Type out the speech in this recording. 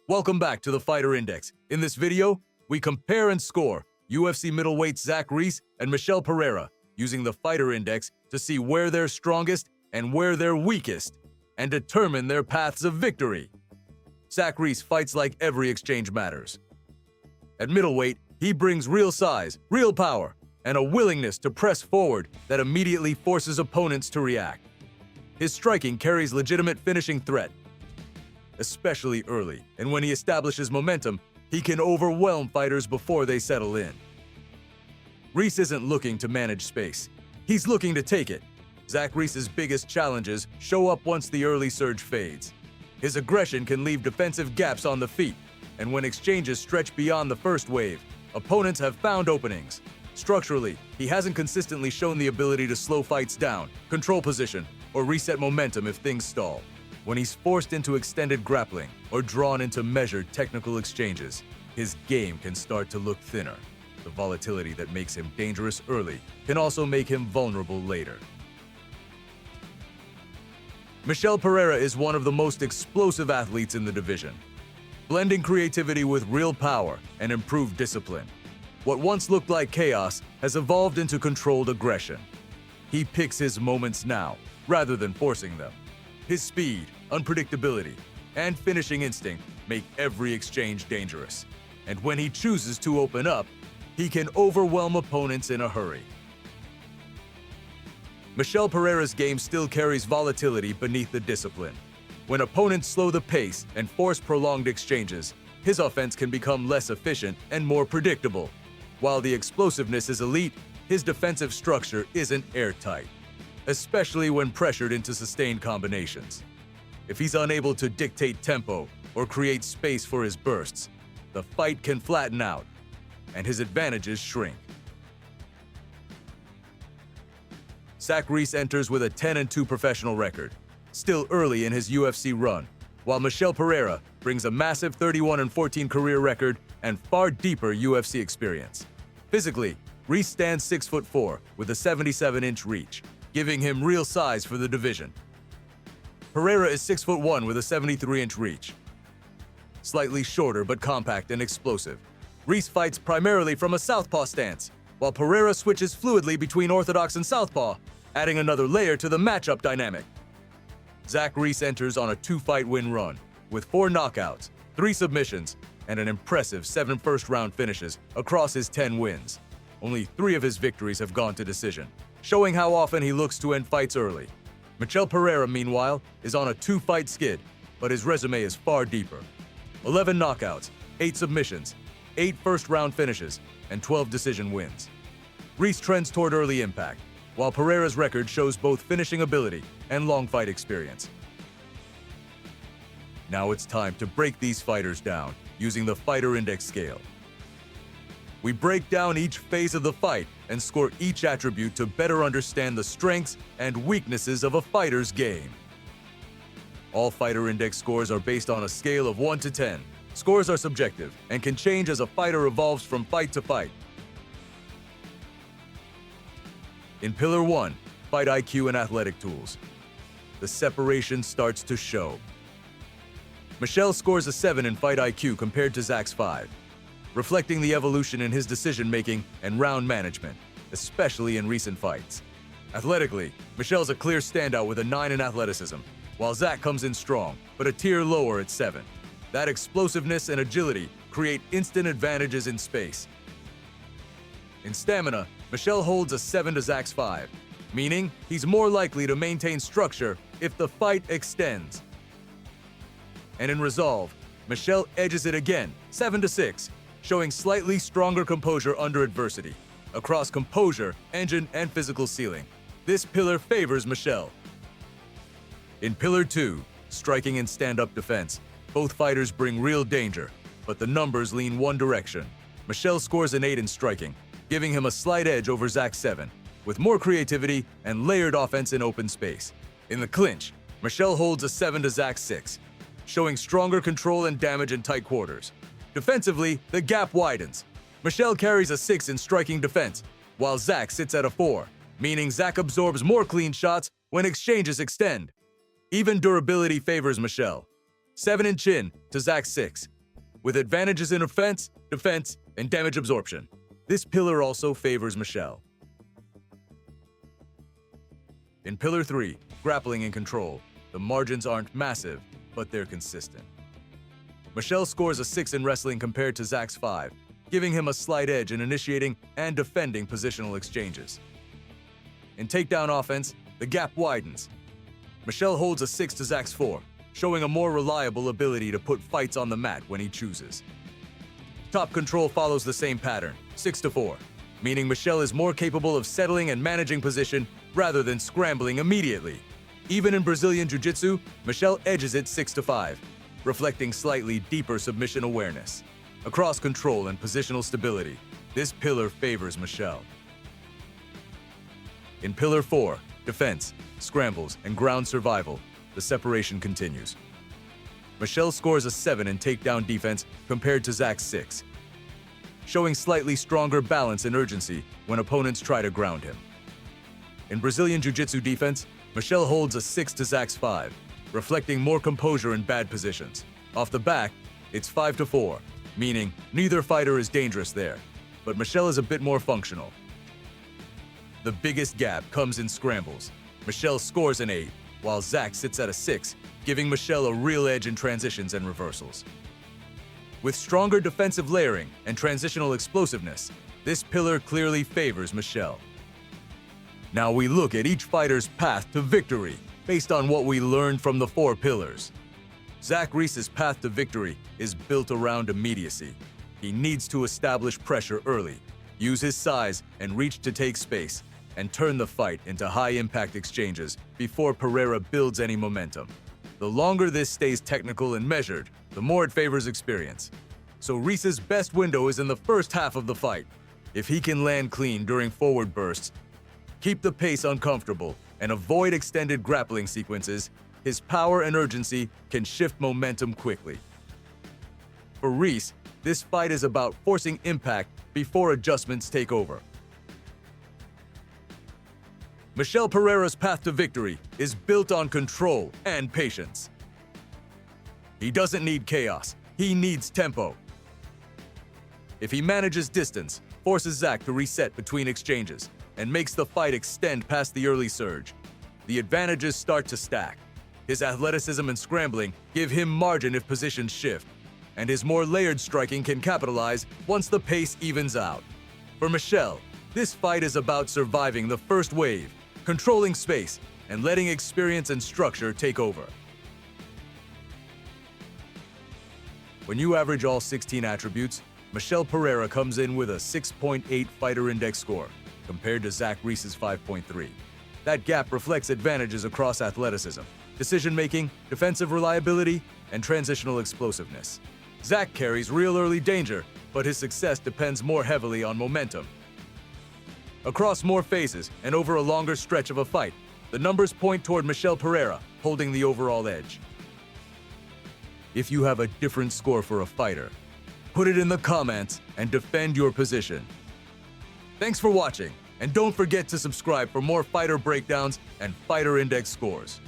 Welcome back to the Fighter Index. In this video, we compare and score UFC middleweights Zach Reese and Michel Pereira using the Fighter Index to see where they're strongest and where they're weakest, and determine their paths of victory. Zach Reese fights like every exchange matters. At middleweight, he brings real size, real power, and a willingness to press forward that immediately forces opponents to react. His striking carries legitimate finishing threat, especially early, and when he establishes momentum, he can overwhelm fighters before they settle in. Reese isn't looking to manage space. He's looking to take it. Zach Reese's biggest challenges show up once the early surge fades. His aggression can leave defensive gaps on the feet, and when exchanges stretch beyond the first wave, opponents have found openings. Structurally, he hasn't consistently shown the ability to slow fights down, control position, or reset momentum if things stall. When he's forced into extended grappling or drawn into measured technical exchanges, his game can start to look thinner. The volatility that makes him dangerous early can also make him vulnerable later. Michel Pereira is one of the most explosive athletes in the division, blending creativity with real power and improved discipline. What once looked like chaos has evolved into controlled aggression. He picks his moments now, rather than forcing them. His speed, unpredictability, and finishing instinct make every exchange dangerous. And when he chooses to open up, he can overwhelm opponents in a hurry. Michel Pereira's game still carries volatility beneath the discipline. When opponents slow the pace and force prolonged exchanges, his offense can become less efficient and more predictable. While the explosiveness is elite, his defensive structure isn't airtight, especially when pressured into sustained combinations. If he's unable to dictate tempo or create space for his bursts, the fight can flatten out, and his advantages shrink. Zach Reese enters with a 10-2 professional record, still early in his UFC run, while Michel Pereira brings a massive 31-14 career record and far deeper UFC experience. Physically, Reese stands 6'4" with a 77-inch reach, giving him real size for the division. Pereira is 6'1" with a 73-inch reach. Slightly shorter but compact and explosive, Reese fights primarily from a southpaw stance, while Pereira switches fluidly between orthodox and southpaw, adding another layer to the matchup dynamic. Zach Reese enters on a 2-fight win run, with 4 knockouts, 3 submissions, and an impressive 7 first-round finishes across his 10 wins. Only 3 of his victories have gone to decision, showing how often he looks to end fights early. Michel Pereira, meanwhile, is on a 2-fight skid, but his resume is far deeper. 11 knockouts, 8 submissions, 8 first-round finishes, and 12 decision wins. Reese trends toward early impact, while Pereira's record shows both finishing ability and long fight experience. Now it's time to break these fighters down using the Fighter Index scale. We break down each phase of the fight and score each attribute to better understand the strengths and weaknesses of a fighter's game. All Fighter Index scores are based on a scale of 1 to 10. Scores are subjective and can change as a fighter evolves from fight to fight. In Pillar 1, Fight IQ and Athletic Tools, the separation starts to show. Michel scores a 7 in Fight IQ compared to Zach's 5. Reflecting the evolution in his decision-making and round management, especially in recent fights. Athletically, Michel's a clear standout with a 9 in athleticism, while Zach comes in strong, but a tier lower at 7. That explosiveness and agility create instant advantages in space. In stamina, Michel holds a 7 to Zach's 5, meaning he's more likely to maintain structure if the fight extends. And in resolve, Michel edges it again, 7 to 6, showing slightly stronger composure under adversity. Across composure, engine, and physical ceiling, this pillar favors Michel. In Pillar 2, Striking and Stand-Up Defense, both fighters bring real danger, but the numbers lean one direction. Michel scores an 8 in striking, giving him a slight edge over Zach's 7, with more creativity and layered offense in open space. In the clinch, Michel holds a 7 to Zach's 6, showing stronger control and damage in tight quarters. Defensively, the gap widens. Michel carries a 6 in striking defense, while Zach sits at a 4, meaning Zach absorbs more clean shots when exchanges extend. Even durability favors Michel. 7 in chin to Zach's 6, with advantages in offense, defense, and damage absorption. This pillar also favors Michel. In Pillar 3, grappling and control, the margins aren't massive, but they're consistent. Michel scores a 6 in wrestling compared to Zach's 5, giving him a slight edge in initiating and defending positional exchanges. In takedown offense, the gap widens. Michel holds a 6 to Zach's 4, showing a more reliable ability to put fights on the mat when he chooses. Top control follows the same pattern, 6 to 4, meaning Michel is more capable of settling and managing position rather than scrambling immediately. Even in Brazilian jiu-jitsu, Michel edges it 6 to 5, reflecting slightly deeper submission awareness. Across control and positional stability, this pillar favors Michel. In Pillar 4, defense, scrambles, and ground survival, the separation continues. Michel scores a 7 in takedown defense compared to Zach's 6, showing slightly stronger balance and urgency when opponents try to ground him. In Brazilian Jiu-Jitsu defense, Michel holds a 6 to Zach's 5, reflecting more composure in bad positions. Off the back, it's 5 to 4, meaning neither fighter is dangerous there, but Michel is a bit more functional. The biggest gap comes in scrambles. Michel scores an 8, while Zach sits at a 6, giving Michel a real edge in transitions and reversals. With stronger defensive layering and transitional explosiveness, this pillar clearly favors Michel. Now we look at each fighter's path to victory based on what we learned from the 4 pillars. Zach Reese's path to victory is built around immediacy. He needs to establish pressure early, use his size and reach to take space, and turn the fight into high-impact exchanges before Pereira builds any momentum. The longer this stays technical and measured, the more it favors experience. So Reese's best window is in the first half of the fight. If he can land clean during forward bursts, keep the pace uncomfortable, and avoid extended grappling sequences, his power and urgency can shift momentum quickly. For Reese, this fight is about forcing impact before adjustments take over. Michel Pereira's path to victory is built on control and patience. He doesn't need chaos, he needs tempo. If he manages distance, forces Zach to reset between exchanges, and makes the fight extend past the early surge, the advantages start to stack. His athleticism and scrambling give him margin if positions shift, and his more layered striking can capitalize once the pace evens out. For Michel, this fight is about surviving the first wave, controlling space, and letting experience and structure take over. When you average all 16 attributes, Michel Pereira comes in with a 6.8 fighter index score, compared to Zach Reese's 5.3. That gap reflects advantages across athleticism, decision-making, defensive reliability, and transitional explosiveness. Zach carries real early danger, but his success depends more heavily on momentum. Across more phases and over a longer stretch of a fight, the numbers point toward Michel Pereira holding the overall edge. If you have a different score for a fighter, put it in the comments and defend your position. Thanks for watching, and don't forget to subscribe for more fighter breakdowns and fighter index scores.